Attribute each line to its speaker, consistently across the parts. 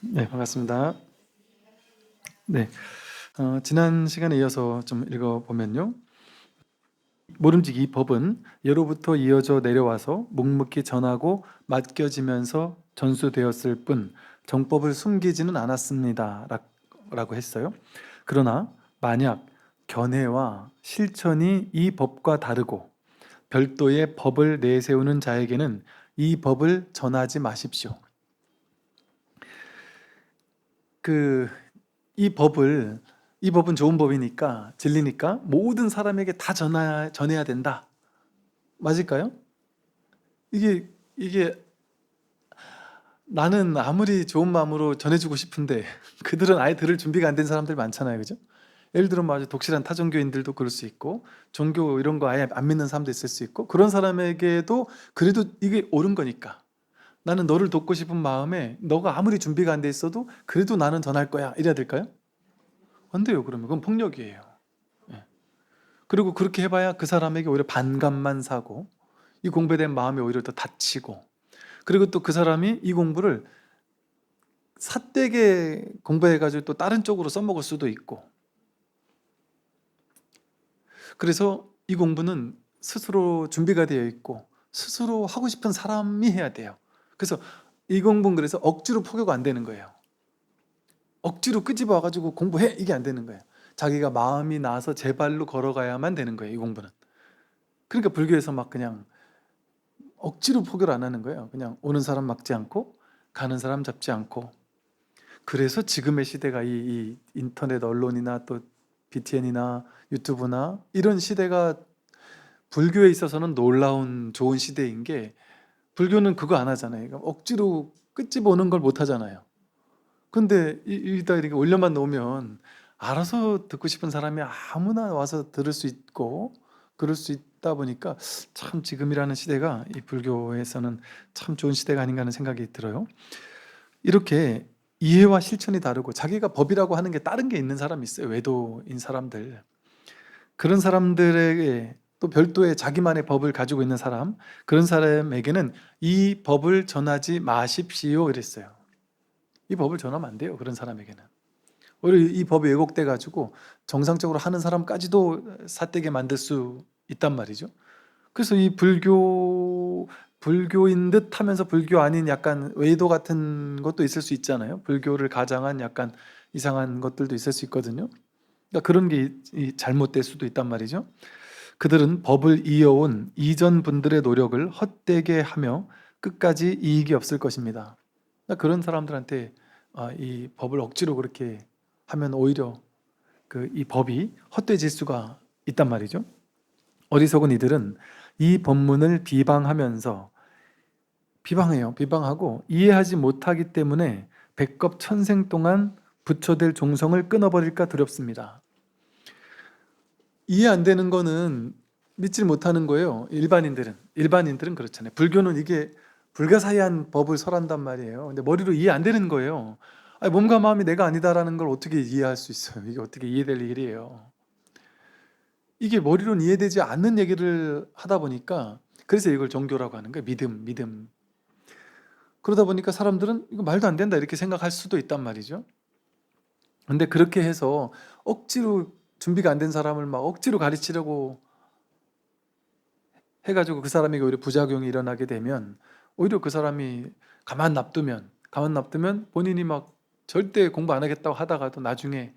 Speaker 1: 네, 반갑습니다. 네, 지난 시간에 이어서 좀 읽어보면요. 모름지기 이 법은 예로부터 이어져 내려와서 묵묵히 전하고 맡겨지면서 전수되었을 뿐 정법을 숨기지는 않았습니다. 라고 했어요. 그러나 만약 견해와 실천이 이 법과 다르고 별도의 법을 내세우는 자에게는 이 법을 전하지 마십시오. 그 이 법은 좋은 법이니까 진리니까 모든 사람에게 다 전해야 된다. 맞을까요? 이게 나는 아무리 좋은 마음으로 전해주고 싶은데 그들은 아예 들을 준비가 안 된 사람들 많잖아요, 그죠? 예를 들어 뭐 아주 독실한 타종교인들도 그럴 수 있고 종교 이런 거 아예 안 믿는 사람도 있을 수 있고 그런 사람에게도 그래도 이게 옳은 거니까 나는 너를 돕고 싶은 마음에 너가 아무리 준비가 안 돼 있어도 그래도 나는 전할 거야 이래야 될까요? 안 돼요. 그러면 그건 폭력이에요. 예. 그리고 그렇게 해봐야 그 사람에게 오히려 반감만 사고 이 공부에 대한 마음이 오히려 더 다치고 그리고 또 그 사람이 이 공부를 삿되게 공부해가지고 또 다른 쪽으로 써먹을 수도 있고 그래서 이 공부는 스스로 준비가 되어 있고 스스로 하고 싶은 사람이 해야 돼요. 그래서 이 공부는 그래서 억지로 포교가 안 되는 거예요. 억지로 끄집어 와가지고 공부해 이게 안 되는 거예요. 자기가 마음이 나서 제 발로 걸어가야만 되는 거예요. 이 공부는. 그러니까 불교에서 막 그냥 억지로 포교를 안 하는 거예요. 그냥 오는 사람 막지 않고 가는 사람 잡지 않고. 그래서 지금의 시대가 이 인터넷 언론이나 또 BTN이나 유튜브나 이런 시대가 불교에 있어서는 놀라운 좋은 시대인 게 불교는 그거 안 하잖아요. 그러니까 억지로 끄집어오는 걸 못 하잖아요. 근데 이다 이렇게 올려만 놓으면 알아서 듣고 싶은 사람이 아무나 와서 들을 수 있고 그럴 수 있다 보니까 참 지금이라는 시대가 이 불교에서는 참 좋은 시대가 아닌가 하는 생각이 들어요. 이렇게 이해와 실천이 다르고 자기가 법이라고 하는 게 다른 게 있는 사람이 있어요. 외도인 사람들. 그런 사람들에게 또 별도의 자기만의 법을 가지고 있는 사람, 그런 사람에게는 이 법을 전하지 마십시오 이랬어요. 이 법을 전하면 안 돼요. 그런 사람에게는. 오히려 이 법이 왜곡돼 가지고 정상적으로 하는 사람까지도 삿되게 만들 수 있단 말이죠. 그래서 이 불교인 듯 하면서 불교 아닌 약간 외도 같은 것도 있을 수 있잖아요. 불교를 가장한 약간 이상한 것들도 있을 수 있거든요. 그러니까 그런 게 잘못될 수도 있단 말이죠. 그들은 법을 이어온 이전 분들의 노력을 헛되게 하며 끝까지 이익이 없을 것입니다. 그러니까 그런 사람들한테 이 법을 억지로 그렇게 하면 오히려 이 법이 헛되질 수가 있단 말이죠. 어리석은 이들은 이 법문을 비방하면서 비방해요. 비방하고 이해하지 못하기 때문에 백겁천생 동안 부처될 종성을 끊어버릴까 두렵습니다. 이해 안 되는 거는 믿질 못하는 거예요. 일반인들은 그렇잖아요. 불교는 이게 불가사의한 법을 설한단 말이에요. 근데 머리로 이해 안 되는 거예요. 아니, 몸과 마음이 내가 아니다라는 걸 어떻게 이해할 수 있어요? 이게 어떻게 이해될 일이에요? 이게 머리로는 이해되지 않는 얘기를 하다 보니까 그래서 이걸 종교라고 하는 거예요. 믿음. 그러다 보니까 사람들은 이거 말도 안 된다 이렇게 생각할 수도 있단 말이죠. 근데 그렇게 해서 억지로 준비가 안 된 사람을 막 억지로 가르치려고 해가지고 그 사람에게 오히려 부작용이 일어나게 되면 오히려 그 사람이 가만 놔두면 본인이 막 절대 공부 안 하겠다고 하다가도 나중에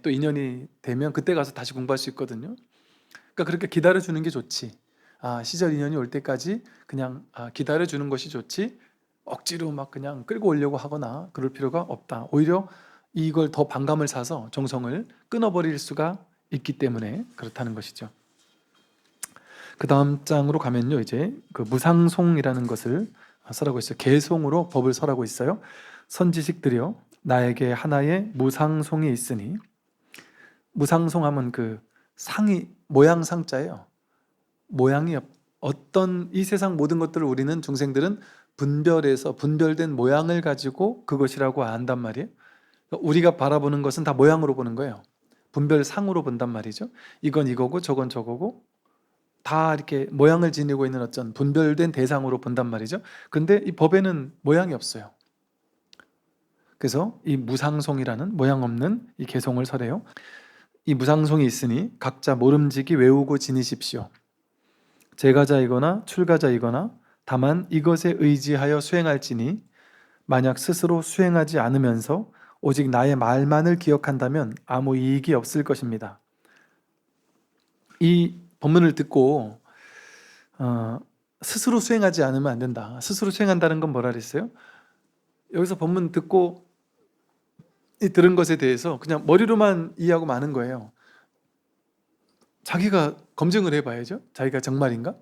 Speaker 1: 또 인연이 되면 그때 가서 다시 공부할 수 있거든요. 그러니까 그렇게 기다려주는 게 좋지. 시절 인연이 올 때까지 그냥 기다려주는 것이 좋지. 억지로 막 그냥 끌고 오려고 하거나 그럴 필요가 없다. 오히려 이걸 더 반감을 사서 정성을 끊어버릴 수가 있기 때문에 그렇다는 것이죠. 그 다음 장으로 가면요, 이제 그 무상송이라는 것을 설하고 있어요. 개송으로 법을 설하고 있어요. 선지식들이여, 나에게 하나의 무상송이 있으니, 무상송하면 그 상이 모양 상자예요. 모양이 어떤 이 세상 모든 것들을 우리는 중생들은 분별해서 분별된 모양을 가지고 그것이라고 안단 말이에요. 그러니까 우리가 바라보는 것은 다 모양으로 보는 거예요. 분별상으로 본단 말이죠. 이건 이거고 저건 저거고 다 이렇게 모양을 지니고 있는 어떤 분별된 대상으로 본단 말이죠. 근데 이 법에는 모양이 없어요. 그래서 이 무상송이라는 모양 없는 이 개송을 설해요. 이 무상송이 있으니 각자 모름지기 외우고 지니십시오. 제가자이거나 출가자이거나 다만 이것에 의지하여 수행할지니 만약 스스로 수행하지 않으면서 오직 나의 말만을 기억한다면 아무 이익이 없을 것입니다. 이 법문을 듣고 스스로 수행하지 않으면 안 된다. 스스로 수행한다는 건 뭐라 그랬어요? 여기서 법문 듣고 들은 것에 대해서 그냥 머리로만 이해하고 마는 거예요. 자기가 검증을 해봐야죠. 자기가 정말인가?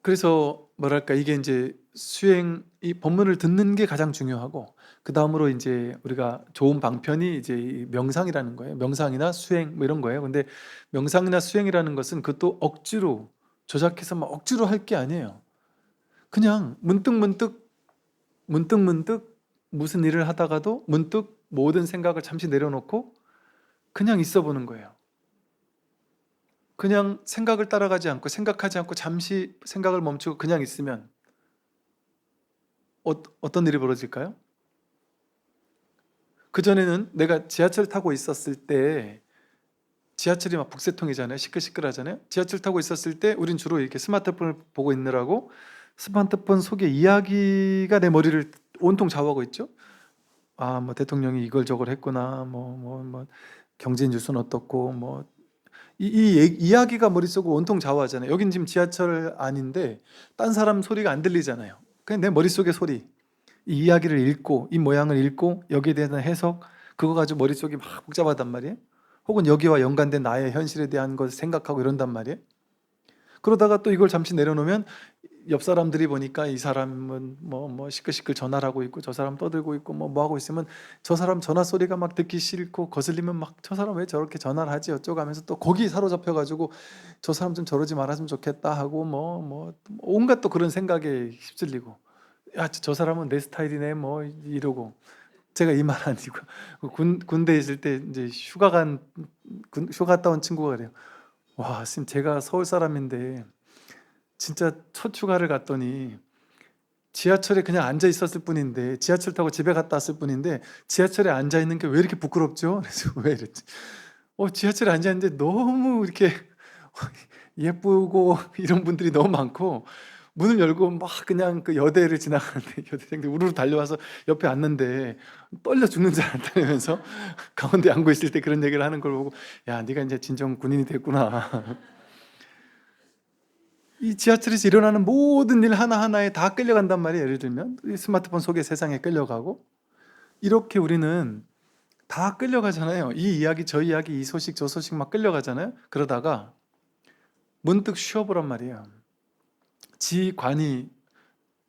Speaker 1: 그래서 뭐랄까 이게 이제 수행, 이 법문을 듣는 게 가장 중요하고 그 다음으로 이제 우리가 좋은 방편이 이제 이 명상이라는 거예요. 명상이나 수행 뭐 이런 거예요. 근데 명상이나 수행이라는 것은 그것도 억지로 조작해서 막 억지로 할 게 아니에요. 그냥 문득문득 무슨 일을 하다가도 문득 모든 생각을 잠시 내려놓고 그냥 있어 보는 거예요. 그냥 생각을 따라가지 않고 생각하지 않고 잠시 생각을 멈추고 그냥 있으면 어떤 일이 벌어질까요? 그전에는 내가 지하철 타고 있었을 때 지하철이 막 북새통이잖아요. 시끌시끌하잖아요. 지하철 타고 있었을 때 우린 주로 이렇게 스마트폰을 보고 있느라고 스마트폰 속에 이야기가 내 머리를 온통 좌우하고 있죠. 아, 뭐 대통령이 이걸 저걸 했구나. 뭐 경제 뉴스는 어떻고 뭐 이야기가 머릿속을 온통 좌우하잖아요. 여긴 지금 지하철 안인데 딴 사람 소리가 안 들리잖아요. 그냥 내 머릿속의 소리. 이 이야기를 읽고 이 모양을 읽고 여기에 대한 해석 그거 가지고 머릿속이 막 복잡하단 말이에요. 혹은 여기와 연관된 나의 현실에 대한 것을 생각하고 이런단 말이에요. 그러다가 또 이걸 잠시 내려놓으면 옆 사람들이 보니까 이 사람은 뭐 시끌시끌 전화를 하고 있고 저 사람 떠들고 있고 뭐 하고 있으면 저 사람 전화 소리가 막 듣기 싫고 거슬리면 막 저 사람 왜 저렇게 전화를 하지 어쩌고 하면서 또 거기 사로잡혀 가지고 저 사람 좀 저러지 말았으면 좋겠다 하고 뭐 온갖 또 그런 생각에 휩쓸리고 야 저 사람은 내 스타일이네 뭐 이러고 제가 이 말 아니고 군대에 있을 때 이제 휴가 갔다 온 친구가 그래요. 와, 선생님 제가 서울 사람인데 진짜 첫 휴가를 갔더니 지하철에 그냥 앉아 있었을 뿐인데 지하철 타고 집에 갔다 왔을 뿐인데 지하철에 앉아 있는 게 왜 이렇게 부끄럽죠? 그래서 왜 이랬지? 지하철에 앉아 있는데 너무 이렇게 예쁘고 이런 분들이 너무 많고 문을 열고 막 그냥 그 여대를 지나가는데 여대생들이 우르르 달려와서 옆에 앉는데 떨려 죽는 줄 알았다면서 가운데 앉고 있을 때 그런 얘기를 하는 걸 보고 야, 네가 이제 진정 군인이 됐구나. 이 지하철에서 일어나는 모든 일 하나하나에 다 끌려간단 말이에요. 예를 들면 이 스마트폰 속의 세상에 끌려가고 이렇게 우리는 다 끌려가잖아요. 이 이야기 저 이야기 이 소식 저 소식 막 끌려가잖아요. 그러다가 문득 쉬어보란 말이에요. 지관이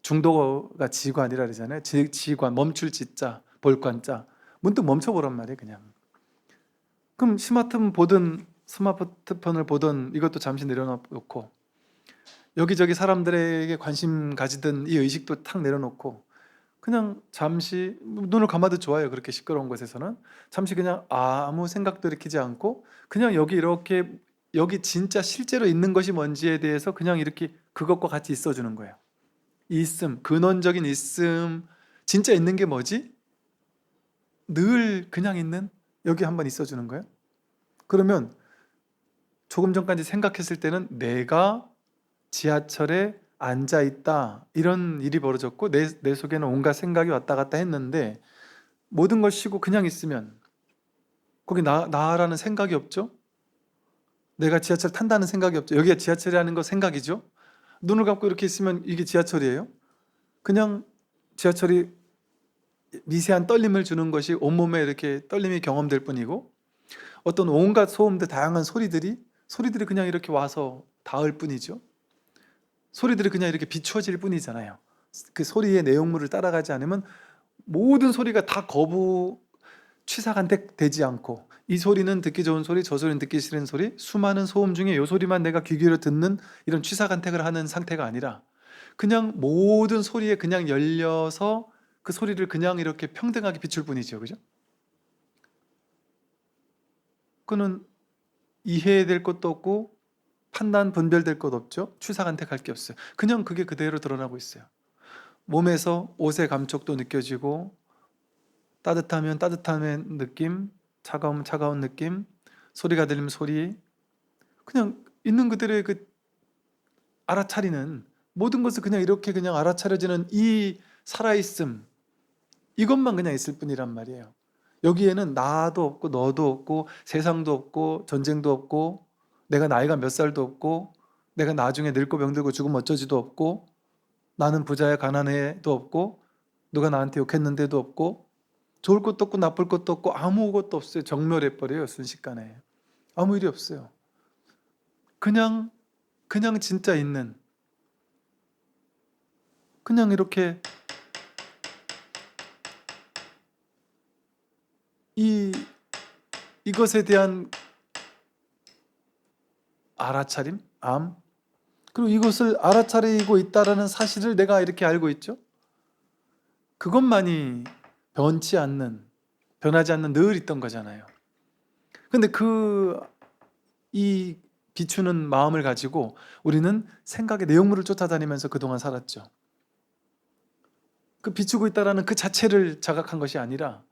Speaker 1: 중도가 지관이라 그러잖아요. 지관 멈출 지자 볼관자 문득 멈춰보란 말이에요. 그냥 그럼 스마트폰을 보든 이것도 잠시 내려놓고 여기저기 사람들에게 관심 가지던 이 의식도 탁 내려놓고 그냥 잠시 눈을 감아도 좋아요. 그렇게 시끄러운 곳에서는 잠시 그냥 아무 생각도 일으키지 않고 그냥 여기 진짜 실제로 있는 것이 뭔지에 대해서 그냥 이렇게 그것과 같이 있어주는 거예요. 있음, 근원적인 있음, 진짜 있는 게 뭐지? 늘 그냥 있는 여기 한번 있어주는 거예요. 그러면 조금 전까지 생각했을 때는 내가 지하철에 앉아 있다 이런 일이 벌어졌고 내 속에는 온갖 생각이 왔다 갔다 했는데 모든 걸 쉬고 그냥 있으면 거기 나라는 생각이 없죠. 내가 지하철 탄다는 생각이 없죠. 여기가 지하철이라는 거 생각이죠. 눈을 감고 이렇게 있으면 이게 지하철이에요. 그냥 지하철이 미세한 떨림을 주는 것이 온몸에 이렇게 떨림이 경험될 뿐이고 어떤 온갖 소음들 다양한 소리들이 그냥 이렇게 와서 닿을 뿐이죠. 소리들이 그냥 이렇게 비추어질 뿐이잖아요. 그 소리의 내용물을 따라가지 않으면 모든 소리가 다 취사간택 되지 않고 이 소리는 듣기 좋은 소리, 저 소리는 듣기 싫은 소리, 수많은 소음 중에 이 소리만 내가 귀 기울여 듣는 이런 취사간택을 하는 상태가 아니라 그냥 모든 소리에 그냥 열려서 그 소리를 그냥 이렇게 평등하게 비출 뿐이죠. 그죠? 그는 이해될 것도 없고 판단, 분별될 것 없죠. 취사간택할 게 없어요. 그냥 그게 그대로 드러나고 있어요. 몸에서 옷의 감촉도 느껴지고, 따뜻하면 따뜻한 느낌, 차가우면 차가운 느낌, 소리가 들리면 소리, 그냥 있는 그대로의 그 알아차리는, 모든 것을 그냥 이렇게 그냥 알아차려지는 이 살아있음, 이것만 그냥 있을 뿐이란 말이에요. 여기에는 나도 없고 너도 없고 세상도 없고 전쟁도 없고 내가 나이가 몇 살도 없고 내가 나중에 늙고 병들고 죽으면 어쩌지도 없고 나는 부자야 가난해도 없고 누가 나한테 욕했는데도 없고 좋을 것도 없고 나쁠 것도 없고 아무것도 없어요. 정멸해버려요. 순식간에. 아무 일이 없어요. 그냥 진짜 있는, 그냥 이렇게 이것에 대한 알아차림, 그리고 이것을 알아차리고 있다라는 사실을 내가 이렇게 알고 있죠. 그것만이 변하지 않는 늘 있던 거잖아요. 근데 이 비추는 마음을 가지고 우리는 생각의 내용물을 쫓아다니면서 그동안 살았죠. 그 비추고 있다라는 그 자체를 자각한 것이 아니라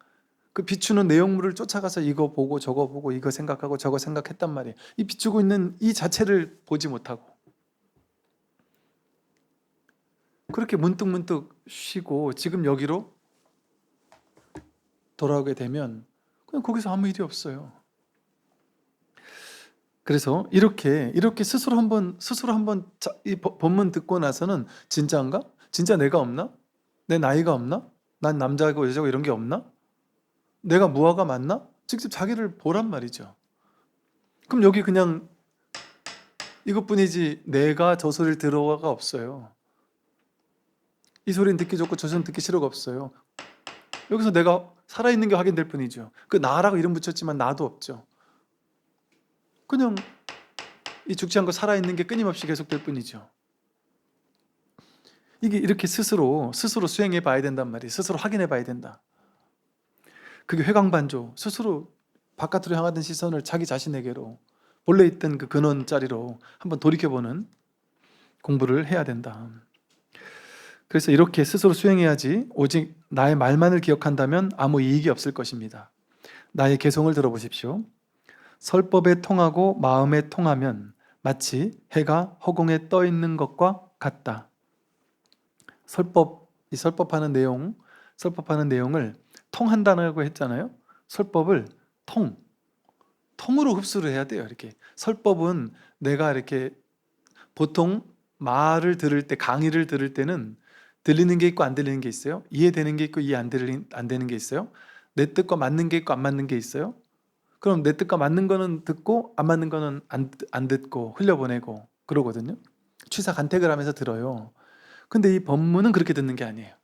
Speaker 1: 그 비추는 내용물을 쫓아가서 이거 보고 저거 보고 이거 생각하고 저거 생각했단 말이에요. 이 비추고 있는 이 자체를 보지 못하고 그렇게 문득문득 쉬고 지금 여기로 돌아오게 되면 그냥 거기서 아무 일이 없어요. 그래서 이렇게 스스로 한번 이 법문 듣고 나서는 진짜인가? 진짜 내가 없나? 내 나이가 없나? 난 남자고 여자고 이런 게 없나? 내가 무화가 맞나? 직접 자기를 보란 말이죠. 그럼 여기 그냥 이것뿐이지 내가 저 소리를 들어가 없어요. 이 소리는 듣기 좋고 저 소리는 듣기 싫어가 없어요. 여기서 내가 살아있는 게 확인될 뿐이죠. 그 나라고 이름 붙였지만 나도 없죠. 그냥 이 죽지 않고 살아있는 게 끊임없이 계속될 뿐이죠. 이게 이렇게 스스로 수행해 봐야 된단 말이에요. 스스로 확인해 봐야 된다. 그게 회광반조, 스스로 바깥으로 향하던 시선을 자기 자신에게로 본래 있던 그 근원자리로 한번 돌이켜보는 공부를 해야 된다. 그래서 이렇게 스스로 수행해야지 오직 나의 말만을 기억한다면 아무 이익이 없을 것입니다. 나의 개송을 들어보십시오. 설법에 통하고 마음에 통하면 마치 해가 허공에 떠 있는 것과 같다. 이 설법하는 내용을 통한다고 했잖아요. 설법을 통으로 흡수를 해야 돼요. 이렇게 설법은 내가 이렇게 보통 말을 들을 때, 강의를 들을 때는 들리는 게 있고 안 들리는 게 있어요. 이해되는 게 있고 이해 안 되는 게 있어요. 내 뜻과 맞는 게 있고 안 맞는 게 있어요. 그럼 내 뜻과 맞는 거는 듣고 안 맞는 거는 안 듣고 흘려보내고 그러거든요. 취사간택을 하면서 들어요. 근데 이 법문은 그렇게 듣는 게 아니에요.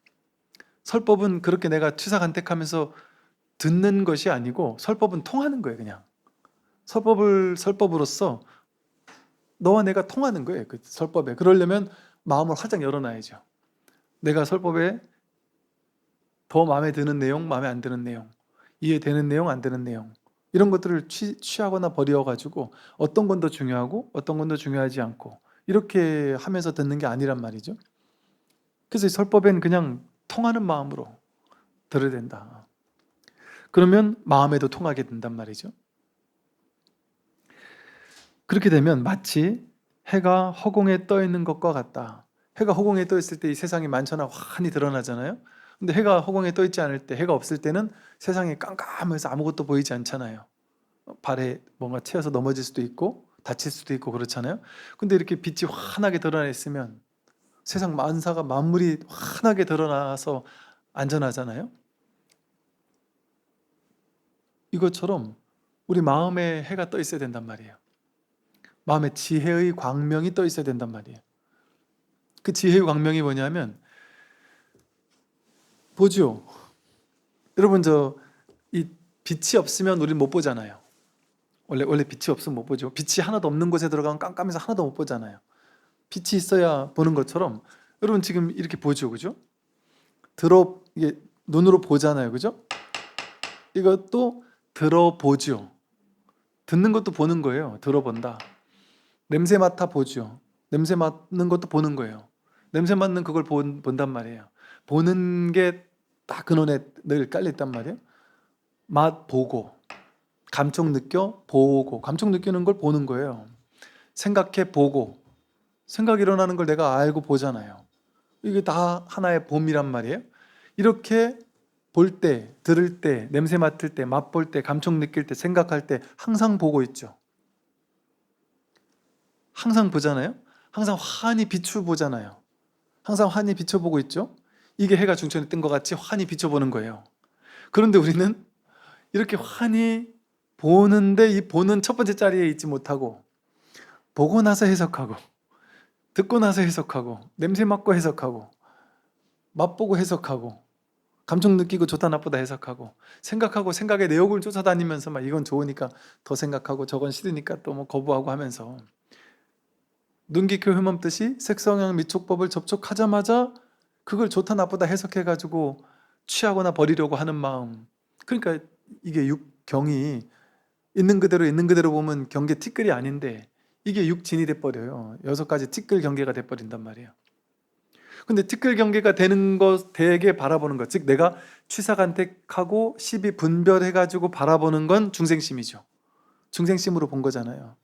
Speaker 1: 설법은 그렇게 내가 취사간택하면서 듣는 것이 아니고 설법은 통하는 거예요. 그냥 설법으로서 너와 내가 통하는 거예요. 그 설법에. 그러려면 마음을 활짝 열어놔야죠. 내가 설법에 더 마음에 드는 내용, 마음에 안 드는 내용, 이해되는 내용, 안 되는 내용, 이런 것들을 취하거나 버려가지고 어떤 건 더 중요하고 어떤 건 더 중요하지 않고 이렇게 하면서 듣는 게 아니란 말이죠. 그래서 이 설법엔 그냥 통하는 마음으로 들어야 된다. 그러면 마음에도 통하게 된단 말이죠. 그렇게 되면 마치 해가 허공에 떠 있는 것과 같다. 해가 허공에 떠 있을 때 이 세상이 만천하 환히 드러나잖아요. 근데 해가 허공에 떠 있지 않을 때, 해가 없을 때는 세상이 깜깜해서 아무것도 보이지 않잖아요. 발에 뭔가 채여서 넘어질 수도 있고 다칠 수도 있고 그렇잖아요. 근데 이렇게 빛이 환하게 드러나 있으면 세상 만사가 만물이 환하게 드러나서 안전하잖아요. 이것처럼 우리 마음에 해가 떠 있어야 된단 말이에요. 마음에 지혜의 광명이 떠 있어야 된단 말이에요. 그 지혜의 광명이 뭐냐면 보죠. 여러분 이 빛이 없으면 우리는 못 보잖아요. 원래 빛이 없으면 못 보죠. 빛이 하나도 없는 곳에 들어가면 깜깜해서 하나도 못 보잖아요. 빛이 있어야 보는 것처럼 여러분 지금 이렇게 보죠. 그죠? 이게 눈으로 보잖아요. 그죠? 이것도 들어보죠. 듣는 것도 보는 거예요. 들어본다. 냄새 맡아 보죠. 냄새 맡는 것도 보는 거예요. 냄새 맡는 그걸 본단 말이에요. 보는 게 딱 근원에 늘 깔려있단 말이에요. 맛 보고, 감촉 느껴 보고, 감촉 느끼는 걸 보는 거예요. 생각해 보고, 생각 일어나는 걸 내가 알고 보잖아요. 이게 다 하나의 봄이란 말이에요. 이렇게 볼 때, 들을 때, 냄새 맡을 때, 맛볼 때, 감촉 느낄 때, 생각할 때 항상 보고 있죠. 항상 보잖아요. 항상 환히 비춰보잖아요. 항상 환히 비춰보고 있죠. 이게 해가 중천에 뜬 것 같이 환히 비춰보는 거예요. 그런데 우리는 이렇게 환히 보는데 이 보는 첫 번째 자리에 있지 못하고 보고 나서 해석하고 듣고 나서 해석하고 냄새 맡고 해석하고 맛보고 해석하고 감촉 느끼고 좋다 나쁘다 해석하고 생각하고 생각의 내역을 쫓아다니면서 막 이건 좋으니까 더 생각하고 저건 싫으니까 또 뭐 거부하고 하면서 눈깊게 휘멈듯이 색성향 미촉법을 접촉하자마자 그걸 좋다 나쁘다 해석해가지고 취하거나 버리려고 하는 마음. 그러니까 이게 육경이 있는 그대로 보면 경계 티끌이 아닌데 이게 육진이 돼버려요. 6가지 티끌 경계가 돼버린단 말이에요. 근데 티끌 경계가 되는 것 되게 바라보는 것, 즉 내가 취사간택하고 시비 분별해가지고 바라보는 건 중생심이죠. 중생심으로 본 거잖아요.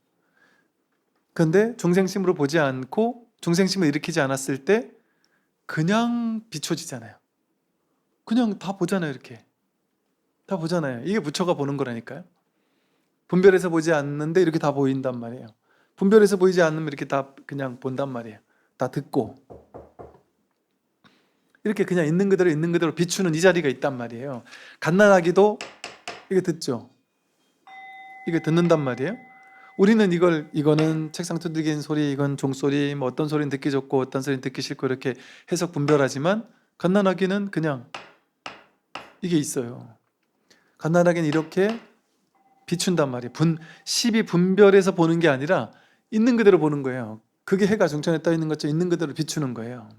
Speaker 1: 근데 중생심으로 보지 않고 중생심을 일으키지 않았을 때 그냥 비춰지잖아요. 그냥 다 보잖아요. 이렇게 다 보잖아요. 이게 부처가 보는 거라니까요. 분별해서 보지 않는데 이렇게 다 보인단 말이에요. 분별해서 보이지 않으면 이렇게 다 그냥 본단 말이에요. 다 듣고 이렇게 그냥 있는 그대로 비추는 이 자리가 있단 말이에요. 갓난아기도 이게 듣죠. 이게 듣는단 말이에요. 우리는 이거는 책상 두들기는 소리, 이건 종소리, 뭐 어떤 소리는 듣기 좋고 어떤 소리는 듣기 싫고 이렇게 해석 분별하지만 갓난아기는 그냥 이게 있어요. 갓난아기는 이렇게 비춘단 말이에요. 시비 분별해서 보는 게 아니라 있는 그대로 보는 거예요. 그게 해가 중천에 떠 있는 것처럼 있는 그대로 비추는 거예요.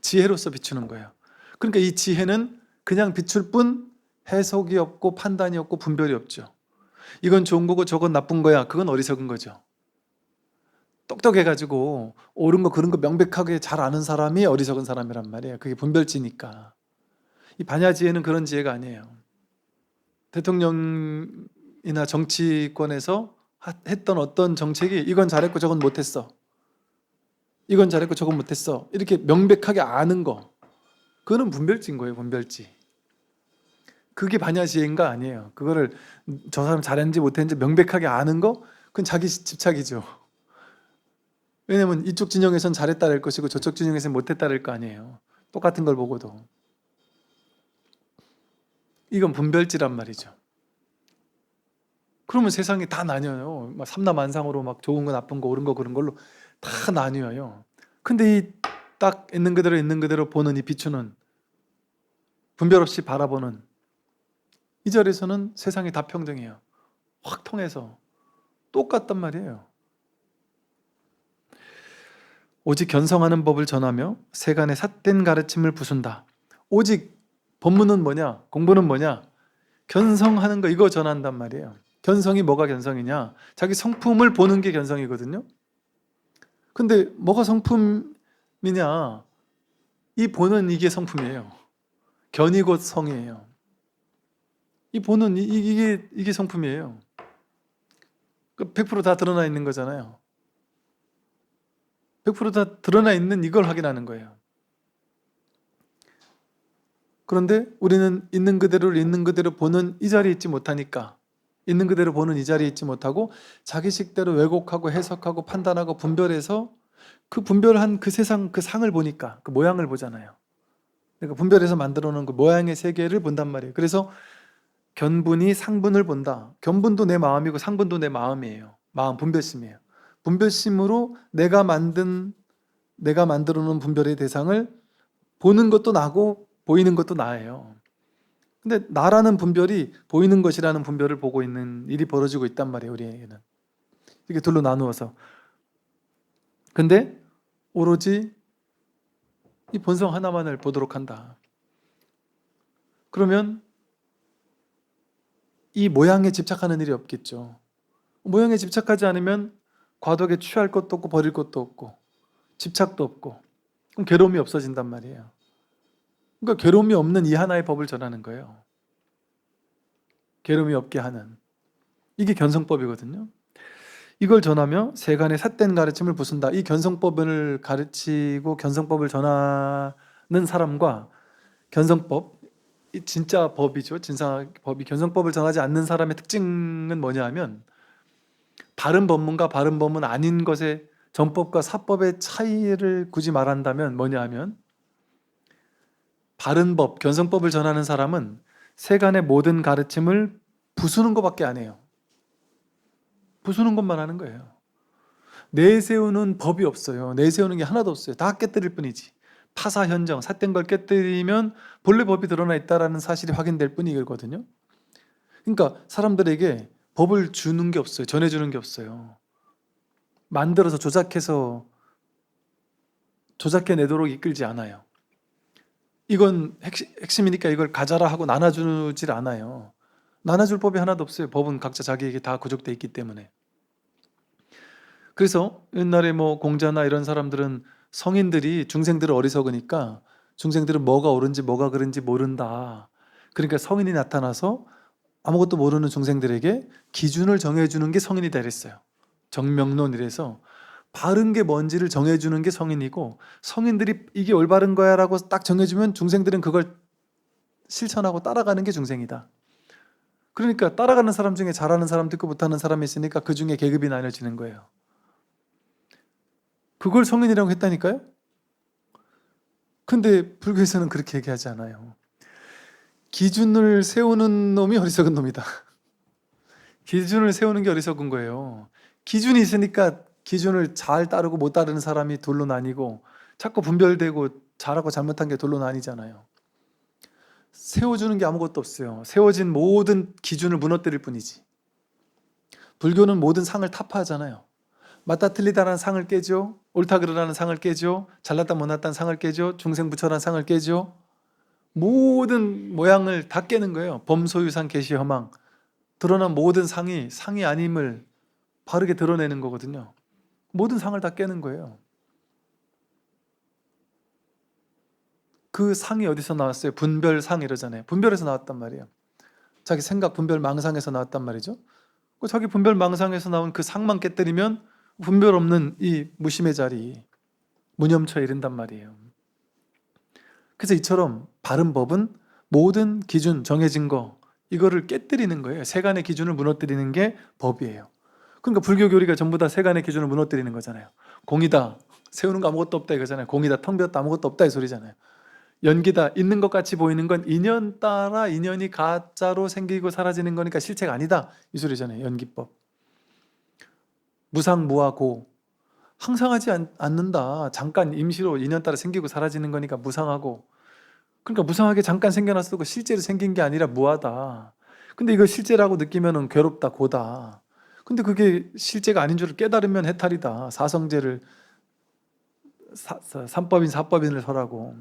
Speaker 1: 지혜로서 비추는 거예요. 그러니까 이 지혜는 그냥 비출 뿐 해석이 없고 판단이 없고 분별이 없죠. 이건 좋은 거고 저건 나쁜 거야. 그건 어리석은 거죠. 똑똑해가지고 옳은 거 그런 거 명백하게 잘 아는 사람이 어리석은 사람이란 말이에요. 그게 분별지니까. 이 반야지혜는 그런 지혜가 아니에요. 대통령이나 정치권에서 했던 어떤 정책이 이건 잘했고 저건 못했어. 이건 잘했고 저건 못했어. 이렇게 명백하게 아는 거. 그거는 분별지인 거예요. 분별지. 그게 반야지혜인가 아니에요. 그거를 저 사람 잘했는지 못했는지 명백하게 아는 거? 그건 자기 집착이죠. 왜냐면 이쪽 진영에선 잘했다를 것이고 저쪽 진영에서는 못했다를 거 아니에요. 똑같은 걸 보고도. 이건 분별지란 말이죠. 그러면 세상이 다 나뉘어요. 막 삼라만상으로 막 좋은 거 나쁜 거 옳은 거 그런 걸로 다 나뉘어요. 근데 이 딱 있는 그대로 보는 이 비추는 분별 없이 바라보는 이 자리에서는 세상이 다 평등해요. 확 통해서 똑같단 말이에요. 오직 견성하는 법을 전하며 세간의 삿된 가르침을 부순다. 오직 법문은 뭐냐? 공부는 뭐냐? 견성하는 거 이거 전한단 말이에요. 견성이 뭐가 견성이냐? 자기 성품을 보는 게 견성이거든요. 근데 뭐가 성품이냐? 이 보는 이게 성품이에요. 견이 곧 성이에요. 이 보는 이게 성품이에요. 100%다 드러나 있는 거잖아요. 100%다 드러나 있는 이걸 확인하는 거예요. 그런데 우리는 있는 그대로 보는 이 자리에 있지 못하니까 있는 그대로 보는 이 자리에 있지 못하고 자기식대로 왜곡하고 해석하고 판단하고 분별해서 그 분별한 그 세상 그 상을 보니까 그 모양을 보잖아요. 그러니까 분별해서 만들어 놓은 그 모양의 세계를 본단 말이에요. 그래서 견분이 상분을 본다. 견분도 내 마음이고 상분도 내 마음이에요. 마음 분별심이에요. 분별심으로 내가 만들어 놓은 분별의 대상을 보는 것도 나고 보이는 것도 나예요. 근데 나라는 분별이 보이는 것이라는 분별을 보고 있는 일이 벌어지고 있단 말이에요. 우리에게는. 이렇게 둘로 나누어서. 근데 오로지 이 본성 하나만을 보도록 한다. 그러면 이 모양에 집착하는 일이 없겠죠. 모양에 집착하지 않으면 과도하게 취할 것도 없고 버릴 것도 없고 집착도 없고 그럼 괴로움이 없어진단 말이에요. 그러니까 괴로움이 없는 이 하나의 법을 전하는 거예요. 괴로움이 없게 하는. 이게 견성법이거든요. 이걸 전하며 세간의 삿된 가르침을 부순다. 이 견성법을 가르치고 견성법을 전하는 사람과 견성법, 이 진짜 법이죠. 진상법이 견성법을 전하지 않는 사람의 특징은 뭐냐 하면 바른 법문과 바른 법문 아닌 것의 전법과 사법의 차이를 굳이 말한다면 뭐냐 하면 바른 법, 견성법을 전하는 사람은 세간의 모든 가르침을 부수는 것밖에 안 해요. 부수는 것만 하는 거예요. 내세우는 법이 없어요. 내세우는 게 하나도 없어요. 다 깨뜨릴 뿐이지. 타사현정, 삿된 걸 깨뜨리면 본래 법이 드러나 있다는 사실이 확인될 뿐이거든요. 그러니까 사람들에게 법을 주는 게 없어요. 전해주는 게 없어요. 만들어서 조작해내도록 이끌지 않아요. 이건 핵심이니까 이걸 가져라 하고 나눠주질 않아요. 나눠줄 법이 하나도 없어요. 법은 각자 자기에게 다 구족되어 있기 때문에. 그래서 옛날에 뭐 공자나 이런 사람들은 성인들이 중생들을 어리석으니까 중생들은 뭐가 옳은지 뭐가 그른지 모른다. 그러니까 성인이 나타나서 아무것도 모르는 중생들에게 기준을 정해주는 게 성인이다 이랬어요. 정명론 이래서 바른 게 뭔지를 정해주는 게 성인이고 성인들이 이게 올바른 거야 라고 딱 정해주면 중생들은 그걸 실천하고 따라가는 게 중생이다. 그러니까 따라가는 사람 중에 잘하는 사람도 있고 못하는 사람이 있으니까 그 중에 계급이 나뉘어지는 거예요. 그걸 성인이라고 했다니까요? 근데 불교에서는 그렇게 얘기하지 않아요. 기준을 세우는 놈이 어리석은 놈이다. 기준을 세우는 게 어리석은 거예요. 기준이 있으니까 기준을 잘 따르고 못 따르는 사람이 둘로 나뉘고 자꾸 분별되고 잘하고 잘못한 게 둘로 나뉘잖아요. 세워주는 게 아무것도 없어요. 세워진 모든 기준을 무너뜨릴 뿐이지. 불교는 모든 상을 타파하잖아요. 맞다 틀리다라는 상을 깨죠. 옳다 그르다는 상을 깨죠. 잘났다 못났다는 상을 깨죠. 중생부처라는 상을 깨죠. 모든 모양을 다 깨는 거예요. 범소유상 계시허망. 드러난 모든 상이 아님을 바르게 드러내는 거거든요. 모든 상을 다 깨는 거예요. 그 상이 어디서 나왔어요? 분별상 이러잖아요. 분별에서 나왔단 말이에요. 자기 생각 분별 망상에서 나왔단 말이죠. 자기 분별 망상에서 나온 그 상만 깨뜨리면 분별 없는 이 무심의 자리, 무념처에 이른단 말이에요. 그래서 이처럼 바른 법은 모든 기준, 정해진 거 이거를 깨뜨리는 거예요. 세간의 기준을 무너뜨리는 게 법이에요. 그러니까 불교 교리가 전부 다 세간의 기준을 무너뜨리는 거잖아요. 공이다, 세우는 거 아무것도 없다 이거잖아요. 공이다, 텅 비었다, 아무것도 없다 이 소리잖아요. 연기다, 있는 것 같이 보이는 건 인연 따라 인연이 가짜로 생기고 사라지는 거니까 실체가 아니다 이 소리잖아요. 연기법. 무상무하고 항상하지 않는다. 잠깐 임시로 인연 따라 생기고 사라지는 거니까 무상하고, 그러니까 무상하게 잠깐 생겨났어도 실제로 생긴 게 아니라 무하다. 근데 이거 실제라고 느끼면 괴롭다, 고다. 근데 그게 실제가 아닌 줄 깨달으면 해탈이다. 사성제를 삼법인 사법인을 설하고,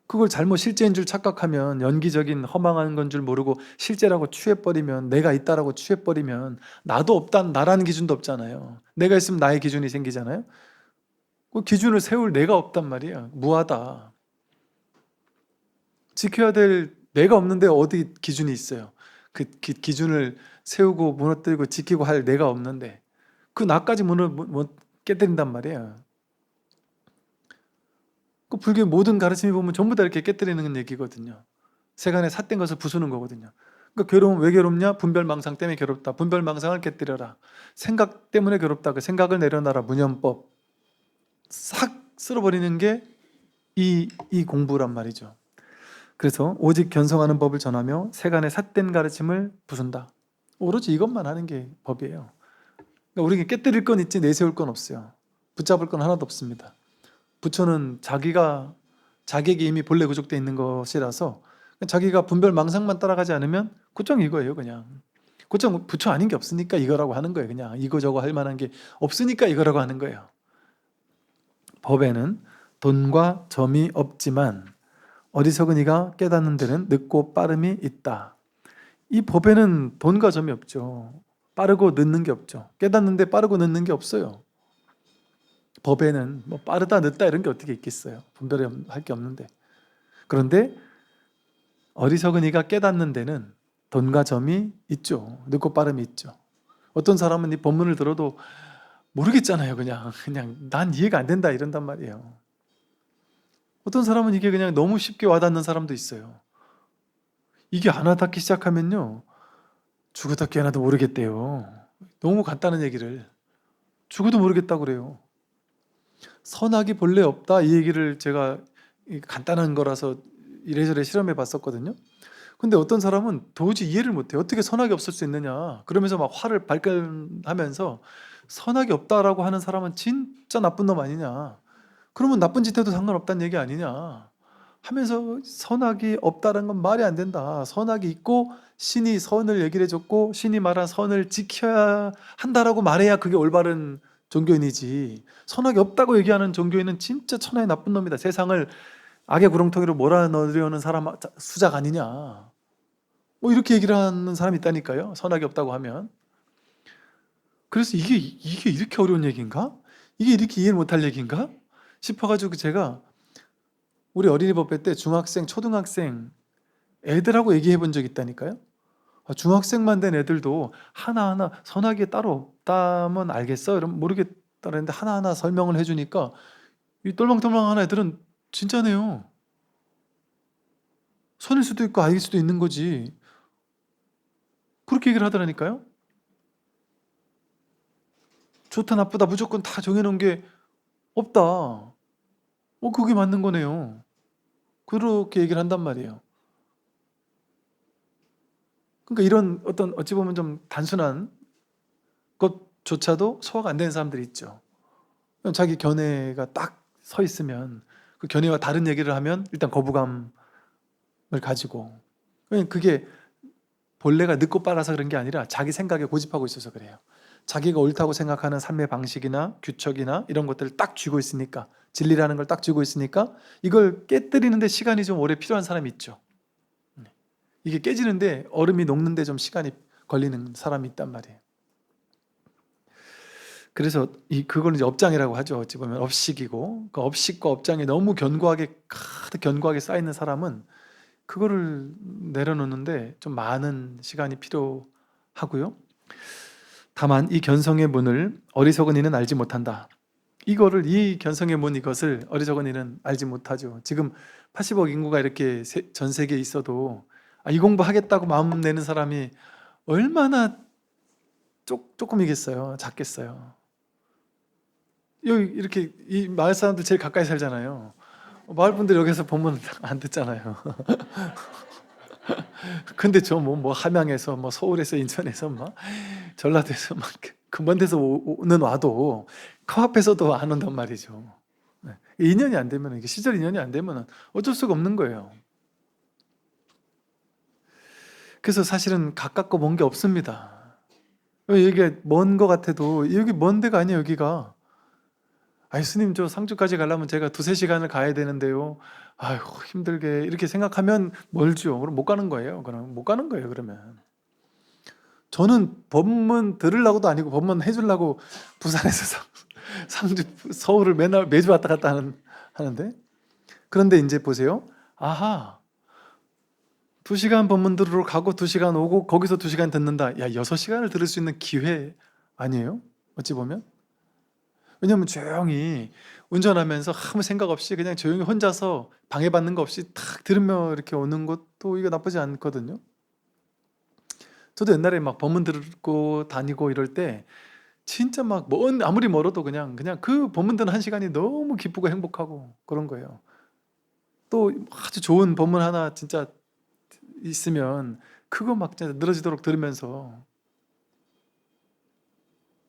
Speaker 1: 그걸 잘못 실제인 줄 착각하면 연기적인 허망한 건 줄 모르고 실제라고 취해버리면, 내가 있다라고 취해버리면 나도 없다, 나라는 기준도 없잖아요. 내가 있으면 나의 기준이 생기잖아요. 그 기준을 세울 내가 없단 말이에요. 무하다. 지켜야 될 내가 없는데 어디 기준이 있어요. 그 기준을 세우고 무너뜨리고 지키고 할 내가 없는데 그 나까지 깨뜨린단 말이에요. 그 불교의 모든 가르침이 보면 전부 다 이렇게 깨뜨리는 얘기거든요. 세간에 삿된 것을 부수는 거거든요. 그러니까 괴로움 왜 괴롭냐? 분별망상 때문에 괴롭다. 분별망상을 깨뜨려라. 생각 때문에 괴롭다. 그 생각을 내려놔라. 무념법. 싹 쓸어버리는 게 이 공부란 말이죠. 그래서 오직 견성하는 법을 전하며 세간의 삿된 가르침을 부순다. 오로지 이것만 하는 게 법이에요. 그러니까 우리에게 깨뜨릴 건 있지 내세울 건 없어요. 붙잡을 건 하나도 없습니다. 부처는 자기에게 이미 본래 구족되어 있는 것이라서 자기가 분별망상만 따라가지 않으면 고점 이거예요. 그냥 고점 부처 아닌 게 없으니까 이거라고 하는 거예요. 그냥 이거저거 할 만한 게 없으니까 이거라고 하는 거예요. 법에는 돈과 점이 없지만 어리석은 이가 깨닫는 데는 늦고 빠름이 있다. 이 법에는 돈과 점이 없죠. 빠르고 늦는 게 없죠. 깨닫는데 빠르고 늦는 게 없어요. 법에는 뭐 빠르다 늦다 이런 게 어떻게 있겠어요. 분별할 게 없는데. 그런데 어리석은 이가 깨닫는 데는 돈과 점이 있죠. 늦고 빠름이 있죠. 어떤 사람은 이 본문을 들어도 모르겠잖아요. 그냥 난 이해가 안 된다 이런단 말이에요. 어떤 사람은 이게 그냥 너무 쉽게 와닿는 사람도 있어요. 이게 안 와닿기 시작하면요, 죽어도 깨어나도 모르겠대요. 너무 간단한 얘기를 죽어도 모르겠다고 그래요. 선악이 본래 없다 이 얘기를 제가 간단한 거라서 이래저래 실험해 봤었거든요. 근데 어떤 사람은 도저히 이해를 못해요. 어떻게 선악이 없을 수 있느냐 그러면서 막 화를 발끈하면서, 선악이 없다라고 하는 사람은 진짜 나쁜 놈 아니냐, 그러면 나쁜 짓 해도 상관없다는 얘기 아니냐 하면서, 선악이 없다는 건 말이 안 된다. 선악이 있고 신이 선을 얘기를 해줬고 신이 말한 선을 지켜야 한다라고 말해야 그게 올바른 종교인이지, 선악이 없다고 얘기하는 종교인은 진짜 천하의 나쁜 놈이다. 세상을 악의 구렁텅이로 몰아넣으려는 사람 수작 아니냐, 뭐 이렇게 얘기를 하는 사람이 있다니까요. 선악이 없다고 하면. 그래서 이게 이렇게 어려운 얘기인가? 이게 이렇게 이해 못할 얘기인가? 싶어가지고 제가 우리 어린이 법회 때 중학생, 초등학생 애들하고 얘기해 본 적이 있다니까요. 중학생만 된 애들도 하나하나 선악이 따로 없다면 알겠어? 이러면 모르겠다 그랬는데 하나하나 설명을 해주니까 이 똘망똘망한 애들은 진짜네요. 선일 수도 있고 악일 수도 있는 거지. 그렇게 얘기를 하더라니까요. 좋다 나쁘다 무조건 다 정해놓은 게 없다. 그게 맞는 거네요. 그렇게 얘기를 한단 말이에요. 그러니까 이런 어떤 어찌 보면 좀 단순한 것조차도 소화가 안 되는 사람들이 있죠. 자기 견해가 딱 서 있으면 그 견해와 다른 얘기를 하면 일단 거부감을 가지고, 그게 본래가 늦고 빨라서 그런 게 아니라 자기 생각에 고집하고 있어서 그래요. 자기가 옳다고 생각하는 삶의 방식이나 규칙이나 이런 것들을 딱 쥐고 있으니까, 진리라는 걸 딱 쥐고 있으니까 이걸 깨뜨리는데 시간이 좀 오래 필요한 사람이 있죠. 이게 깨지는데 얼음이 녹는데 좀 시간이 걸리는 사람이 있단 말이에요. 그래서 그걸 이제 업장이라고 하죠. 어찌 보면 업식이고, 그 업식과 업장이 너무 가득 견고하게 쌓이는 사람은 그거를 내려놓는데 좀 많은 시간이 필요하고요. 다만 이 견성의 문을 어리석은 이는 알지 못한다. 이 견성의 문, 이것을 어리석은 이는 알지 못하죠. 지금 80억 인구가 이렇게 전 세계에 있어도 이 공부하겠다고 마음 내는 사람이 얼마나 조금이겠어요. 작겠어요. 여기 이렇게 이 마을 사람들 제일 가까이 살잖아요. 마을 분들 여기서 보면 안 듣잖아요. 근데 저 뭐 함양에서 뭐 서울에서 인천에서 막 전라도에서 막 그 먼 데서 오는 와도 코앞에서도 안 온단 말이죠. 네. 인연이 안 되면, 이게 시절 인연이 안 되면 어쩔 수가 없는 거예요. 그래서 사실은 가깝고 먼 게 없습니다. 여기가 먼 거 같아도 여기 먼 데가 아니에요. 여기가. 스님 저 상주까지 가려면 제가 2-3시간을 가야 되는데요. 아이고 힘들게 이렇게 생각하면 멀죠. 그럼 못 가는 거예요. 그러면. 저는 법문 들으려고도 아니고 법문 해주려고 부산에서 상주, 서울을 매주 왔다 갔다 하는데, 그런데 이제 보세요. 아하, 2시간 법문 들으러 가고 2시간 오고 거기서 2시간 듣는다. 6시간을 들을 수 있는 기회 아니에요? 어찌 보면. 왜냐면 조용히 운전하면서 아무 생각 없이 그냥 조용히 혼자서 방해받는 거 없이 탁 들으며 이렇게 오는 것도 이거 나쁘지 않거든요. 저도 옛날에 막 법문 듣고 다니고 이럴 때 진짜 막 아무리 멀어도 그냥 그 법문 듣는 1시간이 너무 기쁘고 행복하고 그런 거예요. 또 아주 좋은 법문 하나 진짜 있으면 그거 막 진짜 늘어지도록 들으면서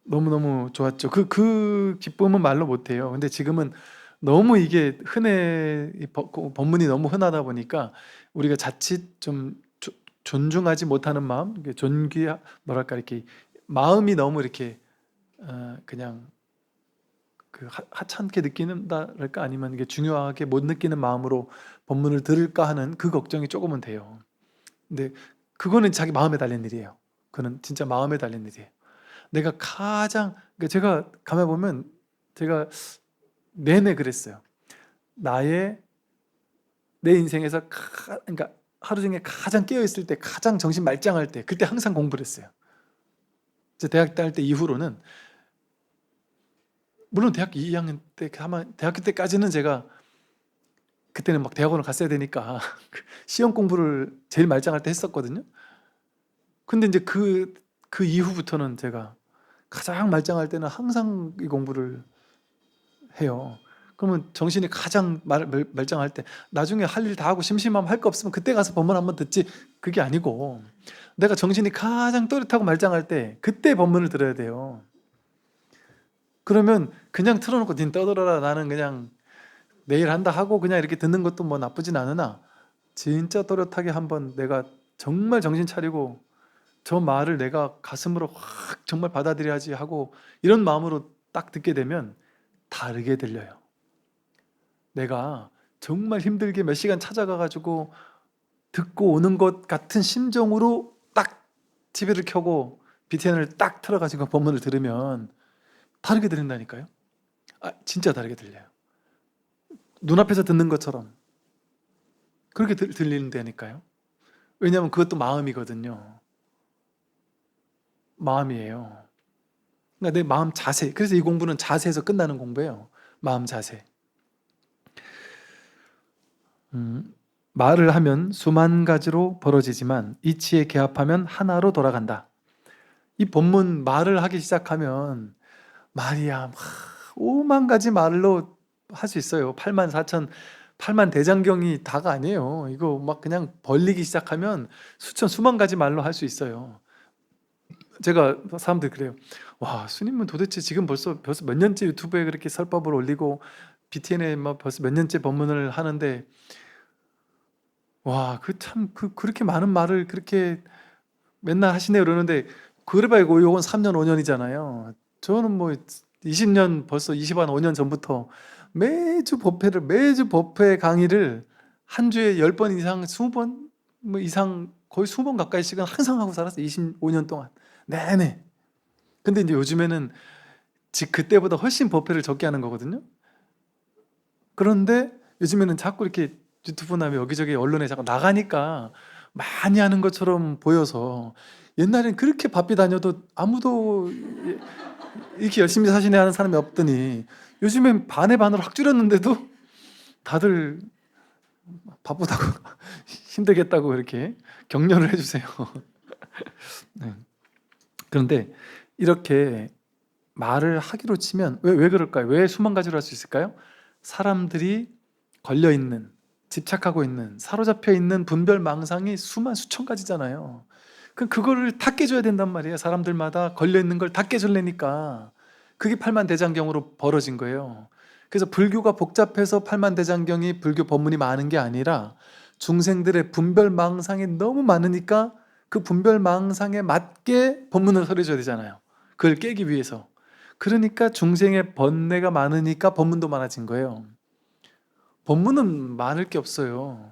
Speaker 1: 너무너무 좋았죠. 그 기쁨은 말로 못해요. 근데 지금은 너무 이게 법문이 너무 흔하다 보니까 우리가 자칫 좀 존중하지 못하는 마음, 뭐랄까, 이렇게 마음이 너무 이렇게 그냥 그 하찮게 느끼는다랄까, 아니면 이게 중요하게 못 느끼는 마음으로 법문을 들을까 하는 그 걱정이 조금은 돼요. 근데 그거는 자기 마음에 달린 일이에요. 그는 진짜 마음에 달린 일이에요. 내가 그러니까 제가 가만 보면 제가 내내 그랬어요. 나의 내 인생에서 그러니까 하루 중에 가장 깨어있을 때, 가장 정신 말짱할 때, 그때 항상 공부를 했어요. 제 대학 다닐 때 이후로는, 물론 대학교 2학년 때, 아마 대학교 때까지는 제가, 그때는 막 대학원을 갔어야 되니까 시험 공부를 제일 말짱할 때 했었거든요. 근데 이제 그 이후부터는 제가 가장 말짱할 때는 항상 이 공부를 해요. 그러면 정신이 가장 말짱할 때, 나중에 할 일 다 하고 심심하면 할 거 없으면 그때 가서 법문 한번 듣지, 그게 아니고 내가 정신이 가장 또렷하고 말짱할 때 그때 법문을 들어야 돼요. 그러면 그냥 틀어놓고 닌 떠들어라, 나는 그냥 내일 한다 하고 그냥 이렇게 듣는 것도 뭐 나쁘진 않으나, 진짜 또렷하게 한번 내가 정말 정신 차리고 저 말을 내가 가슴으로 확 정말 받아들여야지 하고 이런 마음으로 딱 듣게 되면 다르게 들려요. 내가 정말 힘들게 몇 시간 찾아가가지고 듣고 오는 것 같은 심정으로 딱 TV를 켜고 BTN을 딱 틀어가지고 법문을 들으면 다르게 들린다니까요. 진짜 다르게 들려요. 눈앞에서 듣는 것처럼 그렇게 들리는다니까요. 왜냐하면 그것도 마음이거든요. 마음이에요. 그러니까 내 마음 자세. 그래서 이 공부는 자세에서 끝나는 공부예요. 마음 자세. 말을 하면 수만 가지로 벌어지지만 이치에 개합하면 하나로 돌아간다. 이 본문, 말을 하기 시작하면 말이야 5만 가지 말로 할 수 있어요. 8만 4천 8만 대장경이 다가 아니에요. 이거 막 그냥 벌리기 시작하면 수만 가지 말로 할 수 있어요. 제가 사람들 그래요. 와, 스님은 도대체 지금 벌써 몇 년째 유튜브에 그렇게 설법을 올리고 BTN에 막 벌써 몇 년째 법문을 하는데, 와, 그렇게 많은 말을 그렇게 맨날 하시네요. 그러는데, 그래봐야 요건 3년, 5년이잖아요. 저는 뭐 20년, 벌써 20한 5년 전부터 매주 법회 강의를 한 주에 10번 이상, 20번 뭐 이상, 거의 20번 가까이씩은 항상 하고 살았어요. 25년 동안. 네네. 근데 이제 요즘에는 그때보다 훨씬 법회를 적게 하는 거거든요. 그런데 요즘에는 자꾸 이렇게 유튜브나 여기저기 언론에 자꾸 나가니까 많이 하는 것처럼 보여서, 옛날엔 그렇게 바삐 다녀도 아무도 이렇게 열심히 사시네 하는 사람이 없더니 요즘엔 반의 반으로 확 줄였는데도 다들 바쁘다고 힘들겠다고 이렇게 격려를 해주세요. 네. 그런데 이렇게 말을 하기로 치면 왜 그럴까요? 왜 수만 가지로 할 수 있을까요? 사람들이 걸려있는, 집착하고 있는, 사로잡혀 있는 분별망상이 수천 가지잖아요. 그럼 그거를 다 깨줘야 된단 말이에요. 사람들마다 걸려있는 걸 다 깨줄래니까. 그게 팔만대장경으로 벌어진 거예요. 그래서 불교가 복잡해서 팔만대장경이 불교 법문이 많은 게 아니라, 중생들의 분별망상이 너무 많으니까 그 분별망상에 맞게 법문을 설해줘야 되잖아요. 그걸 깨기 위해서. 그러니까 중생의 번뇌가 많으니까 법문도 많아진 거예요. 법문은 많을 게 없어요.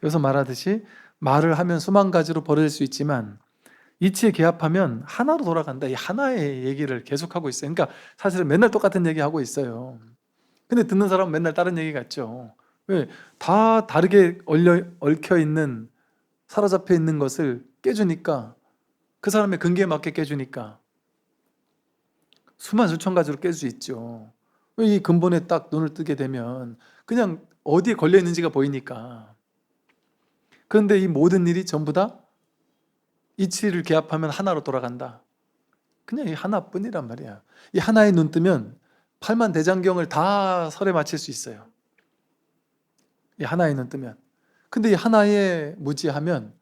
Speaker 1: 여기서 말하듯이 말을 하면 수만 가지로 벌어질 수 있지만 이치에 개합하면 하나로 돌아간다. 이 하나의 얘기를 계속하고 있어요. 그러니까 사실은 맨날 똑같은 얘기 하고 있어요. 근데 듣는 사람은 맨날 다른 얘기 같죠. 왜? 다 다르게 얽혀 있는, 사로잡혀 있는 것을 깨주니까, 그 사람의 근기에 맞게 깨주니까 수만 수천 가지로 깰 수 있죠. 왜? 이 근본에 딱 눈을 뜨게 되면 그냥 어디에 걸려 있는지가 보이니까. 그런데 이 모든 일이 전부 다 이치를 개합하면 하나로 돌아간다. 그냥 이 하나뿐이란 말이야. 이 하나에 눈 뜨면 팔만대장경을 다 설에 맞힐 수 있어요. 이 하나에 눈 뜨면. 근데 이 하나에 무지하면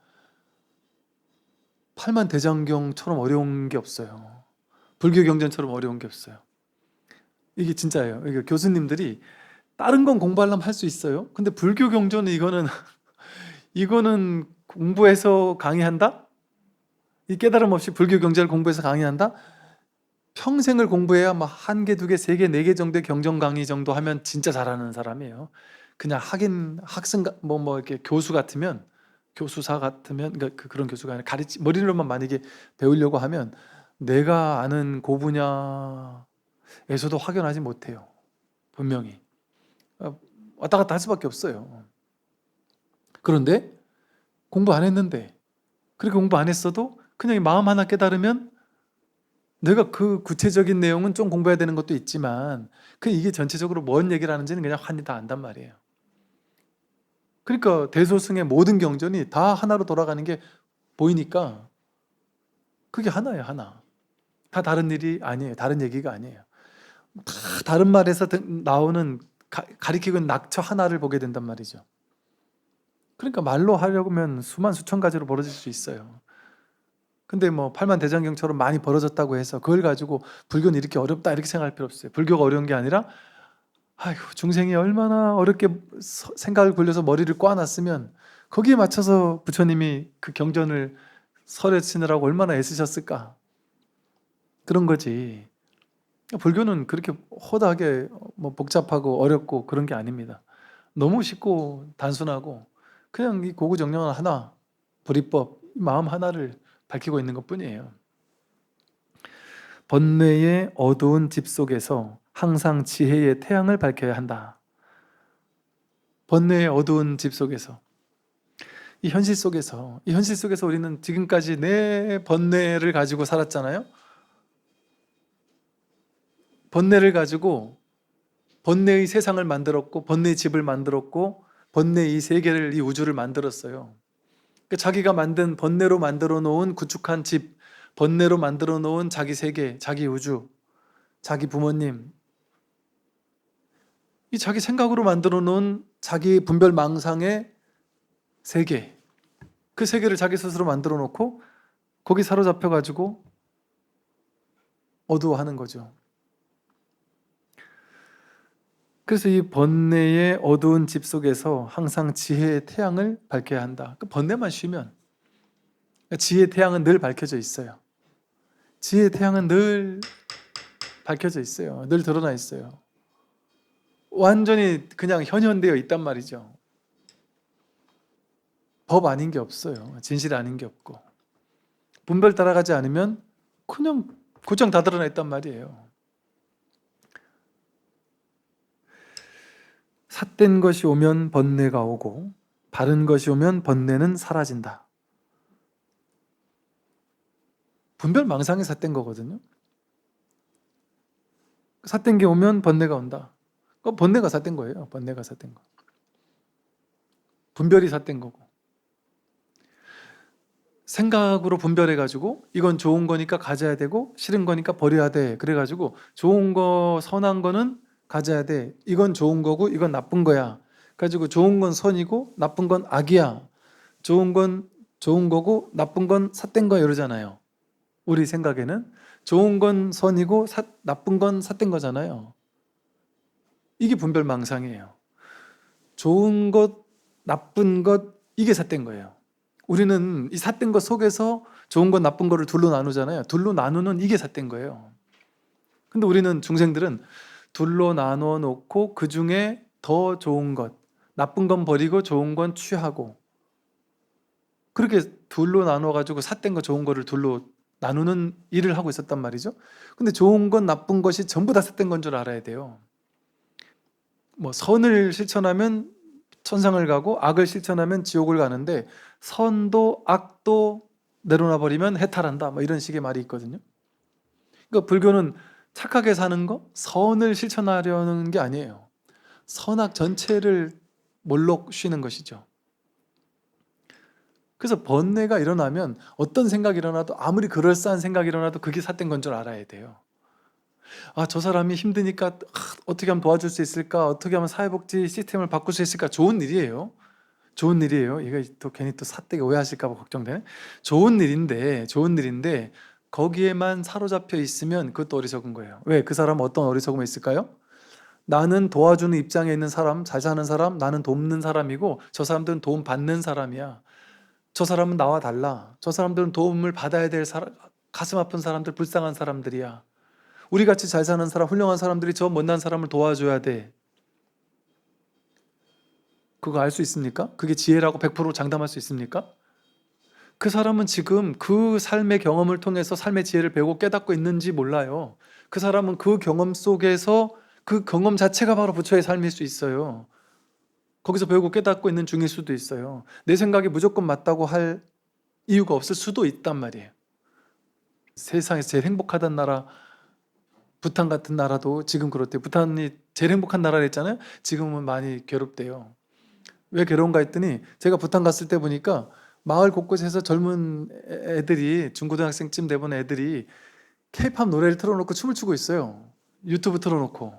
Speaker 1: 팔만대장경처럼 어려운 게 없어요. 불교 경전처럼 어려운 게 없어요. 이게 진짜예요. 이게 교수님들이 다른 건 공부하려면 할 수 있어요. 근데 불교 경전은 이거는 공부해서 강의한다? 이 깨달음 없이 불교 경전을 공부해서 강의한다? 평생을 공부해야 막 1개, 2개, 3개, 4개 정도의 경전 강의 정도 하면 진짜 잘하는 사람이에요. 그냥 학생, 이렇게 교수 같으면, 교수사 같으면, 그러니까 그런 교수가 아니라 머리로만 만약에 배우려고 하면 내가 아는 분야에서도 확연하지 못해요. 분명히. 왔다 갔다 할 수밖에 없어요. 그런데 공부 안 했는데, 그렇게 공부 안 했어도 그냥 이 마음 하나 깨달으면 내가 그 구체적인 내용은 좀 공부해야 되는 것도 있지만 이게 전체적으로 뭔 얘기를 하는지는 그냥 환히 다 안단 말이에요. 그러니까 대소승의 모든 경전이 다 하나로 돌아가는 게 보이니까 그게 하나예요, 하나. 다 다른 일이 아니에요. 다른 얘기가 아니에요. 다 다른 말에서 나오는 가리키고 있는 낙처 하나를 보게 된단 말이죠. 그러니까 말로 하려면 수만 수천 가지로 벌어질 수 있어요. 근데 뭐 팔만대장경처럼 많이 벌어졌다고 해서 그걸 가지고 불교는 이렇게 어렵다 이렇게 생각할 필요 없어요. 불교가 어려운 게 아니라 아이고 중생이 얼마나 어렵게 생각을 굴려서 머리를 꽈놨으면 거기에 맞춰서 부처님이 그 경전을 설에 치느라고 얼마나 애쓰셨을까. 그런 거지. 불교는 그렇게 허다하게 뭐 복잡하고 어렵고 그런 게 아닙니다. 너무 쉽고 단순하고 그냥 이 고구정령한 하나, 불이법, 이 마음 하나를 밝히고 있는 것 뿐이에요. 번뇌의 어두운 집 속에서 항상 지혜의 태양을 밝혀야 한다. 번뇌의 어두운 집 속에서, 이 현실 속에서 우리는 지금까지 내 번뇌를 가지고 살았잖아요. 번뇌를 가지고 번뇌의 세상을 만들었고 번뇌의 집을 만들었고 번뇌의 이 세계를, 이 우주를 만들었어요. 그러니까 자기가 만든 번뇌로 만들어 놓은 구축한 집, 번뇌로 만들어 놓은 자기 세계, 자기 우주, 자기 부모님, 이 자기 생각으로 만들어 놓은 자기 분별망상의 세계, 그 세계를 자기 스스로 만들어 놓고 거기 사로잡혀 가지고 어두워하는 거죠. 그래서 이 번뇌의 어두운 집 속에서 항상 지혜의 태양을 밝혀야 한다. 그 번뇌만 쉬면 지혜의 태양은 늘 밝혀져 있어요. 지혜의 태양은 늘 밝혀져 있어요. 늘 드러나 있어요. 완전히 그냥 현현되어 있단 말이죠. 법 아닌 게 없어요. 진실 아닌 게 없고. 분별 따라가지 않으면 그냥 고정 다 드러나 있단 말이에요. 삿된 것이 오면 번뇌가 오고 바른 것이 오면 번뇌는 사라진다. 분별망상이 삿된 거거든요. 삿된 게 오면 번뇌가 온다. 번뇌가 삿된 거예요. 번뇌가 삿된 거. 분별이 삿된 거고. 생각으로 분별해가지고 이건 좋은 거니까 가져야 되고 싫은 거니까 버려야 돼. 그래가지고 좋은 거, 선한 거는 가져야 돼. 이건 좋은 거고 이건 나쁜 거야. 그래가지고 좋은 건 선이고 나쁜 건 악이야. 좋은 건 좋은 거고 나쁜 건 삿된 거야 이러잖아요. 우리 생각에는 좋은 건 선이고 나쁜 건 삿된 거잖아요. 이게 분별망상이에요. 좋은 것, 나쁜 것, 이게 삿된 거예요. 우리는 이 삿된 것 속에서 좋은 것, 나쁜 거를 둘로 나누잖아요. 둘로 나누는 이게 삿된 거예요. 근데 우리는 중생들은 둘로 나누어 놓고 그 중에 더 좋은 것, 나쁜 건 버리고 좋은 건 취하고 그렇게 둘로 나누어 가지고 삿된 거, 좋은 거를 둘로 나누는 일을 하고 있었단 말이죠. 근데 좋은 것, 나쁜 것이 전부 다 삿된 건 줄 알아야 돼요. 뭐 선을 실천하면 천상을 가고 악을 실천하면 지옥을 가는데 선도 악도 내려놔 버리면 해탈한다. 뭐 이런 식의 말이 있거든요. 그러니까 불교는 착하게 사는 거, 선을 실천하려는 게 아니에요. 선악 전체를 몰록 쉬는 것이죠. 그래서 번뇌가 일어나면 어떤 생각이 일어나도 아무리 그럴싸한 생각이 일어나도 그게 삿된 건 줄 알아야 돼요. 아, 저 사람이 힘드니까 어떻게 하면 도와줄 수 있을까? 어떻게 하면 사회복지 시스템을 바꿀 수 있을까? 좋은 일이에요. 좋은 일이에요. 이거 또 괜히 또 삿되게 오해하실까 봐 걱정되네. 좋은 일인데 거기에만 사로잡혀 있으면 그것도 어리석은 거예요. 왜? 그 사람은 어떤 어리석음이 있을까요? 나는 도와주는 입장에 있는 사람, 잘 사는 사람, 나는 돕는 사람이고 저 사람들은 도움 받는 사람이야. 저 사람은 나와 달라. 저 사람들은 도움을 받아야 될 사람, 가슴 아픈 사람들, 불쌍한 사람들이야. 우리 같이 잘 사는 사람, 훌륭한 사람들이 저 못난 사람을 도와줘야 돼. 그거 알 수 있습니까? 그게 지혜라고 100% 장담할 수 있습니까? 그 사람은 지금 그 삶의 경험을 통해서 삶의 지혜를 배우고 깨닫고 있는지 몰라요. 그 사람은 그 경험 속에서 그 경험 자체가 바로 부처의 삶일 수 있어요. 거기서 배우고 깨닫고 있는 중일 수도 있어요. 내 생각이 무조건 맞다고 할 이유가 없을 수도 있단 말이에요. 세상에서 제일 행복하던 나라 부탄 같은 나라도 지금 그렇대요. 부탄이 제일 행복한 나라라 했잖아요. 지금은 많이 괴롭대요. 왜 괴로운가 했더니 제가 부탄 갔을 때 보니까 마을 곳곳에서 젊은 애들이 중고등학생쯤 돼본 애들이 케이팝 노래를 틀어놓고 춤을 추고 있어요. 유튜브 틀어놓고.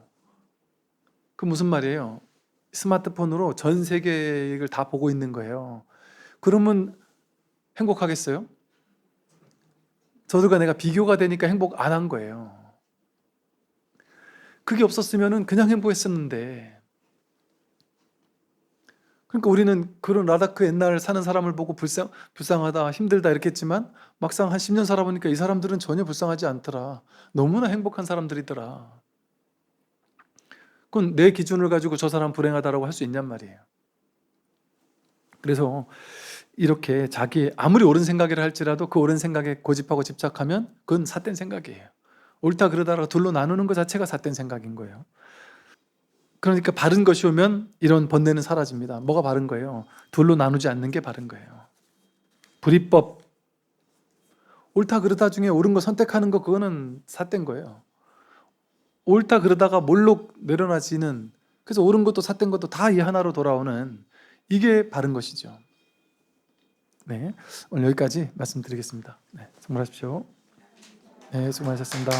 Speaker 1: 그 무슨 말이에요? 스마트폰으로 전 세계를 다 보고 있는 거예요. 그러면 행복하겠어요? 저들과 내가 비교가 되니까 행복 안 한 거예요. 그게 없었으면 그냥 행복했었는데. 그러니까 우리는 그런 라다크 옛날 사는 사람을 보고 불쌍하다, 힘들다 이렇게 했지만 막상 한 10년 살아보니까 이 사람들은 전혀 불쌍하지 않더라. 너무나 행복한 사람들이더라. 그건 내 기준을 가지고 저 사람 불행하다라고 할 수 있냔 말이에요. 그래서 이렇게 자기 아무리 옳은 생각이라 할지라도 그 옳은 생각에 고집하고 집착하면 그건 삿된 생각이에요. 옳다 그러다가 둘로 나누는 것 자체가 삿된 생각인 거예요. 그러니까 바른 것이 오면 이런 번뇌는 사라집니다. 뭐가 바른 거예요? 둘로 나누지 않는 게 바른 거예요. 불이법, 옳다 그러다 중에 옳은 거 선택하는 거 그거는 삿된 거예요. 옳다 그러다가 몰록 내려놔지는, 그래서 옳은 것도 삿된 것도 다 이 하나로 돌아오는, 이게 바른 것이죠. 네, 오늘 여기까지 말씀드리겠습니다. 네, 수고하십시오. 네, 수고하셨습니다.